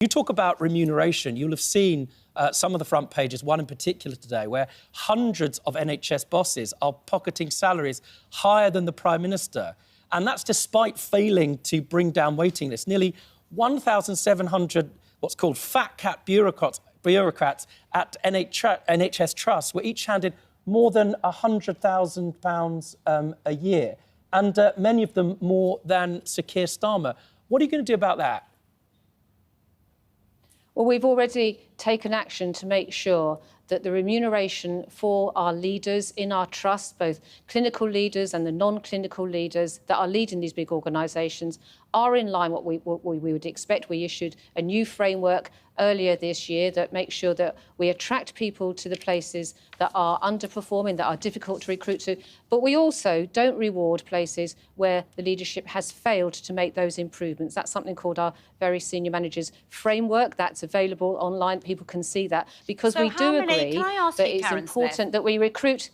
You talk about remuneration. You'll have seen some of the front pages, one in particular today, where hundreds of NHS bosses are pocketing salaries higher than the Prime Minister. And that's despite failing to bring down waiting lists. Nearly 1,700 what's called fat cat bureaucrats at NHS Trust were each handed more than £100,000 a year, and many of them more than Sir Keir Starmer. What are you going to do about that? Well, we've already taken action to make sure that the remuneration for our leaders in our trust, both clinical leaders and the non-clinical leaders that are leading these big organisations, are in line with what we would expect. We issued a new framework earlier this year that makes sure that we attract people to the places that are underperforming, that are difficult to recruit to, but we also don't reward places where the leadership has failed to make those improvements. That's something called our Very Senior Managers Framework. That's available online. People can see that, because we do agree that it's important that we recruit.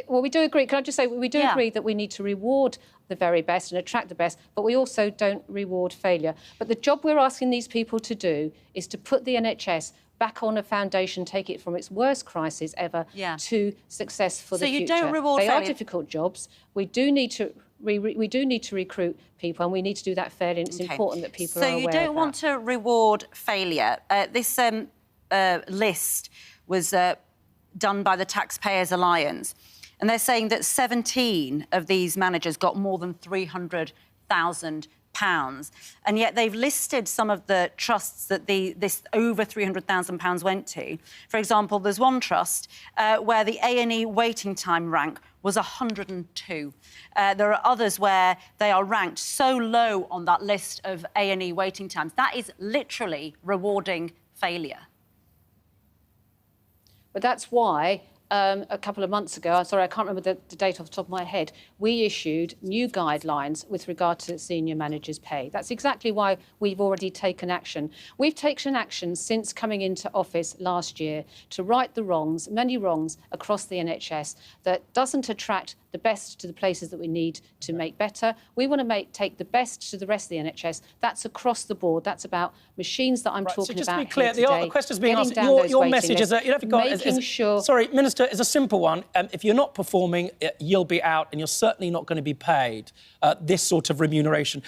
Well, we do agree. Can I just say, we do agree that we need to reward the very best and attract the best, but we also don't reward failure. But the job we're asking these people to do is to put the NHS back on a foundation, take it from its worst crisis ever to success for the future. So you don't reward failure? They are difficult jobs. We do need to recruit people, and we need to do that fairly, and it's important that people are aware of that. So you don't want to reward failure. This list was done by the Taxpayers Alliance, and they're saying that 17 of these managers got more than £300,000, and yet they've listed some of the trusts that this over £300,000 went to. For example, there's one trust where the A&E waiting time rank was 102. There are others where they are ranked so low on that list of A&E waiting times. That is literally rewarding failure. But that's why a couple of months ago, sorry, I can't remember the date off the top of my head, we issued new guidelines with regard to senior managers' pay. That's exactly why we've already taken action. We've taken action since coming into office last year to right the wrongs, many wrongs across the NHS that doesn't attract the best to the places that we need to make better. We want to take the best to the rest of the NHS. That's across the board. That's about machines that I'm talking about. So just to be clear, the question's being asked. Your message is that sorry, Minister, is a simple one. If you're not performing, you'll be out, and you're certainly not going to be paid this sort of remuneration.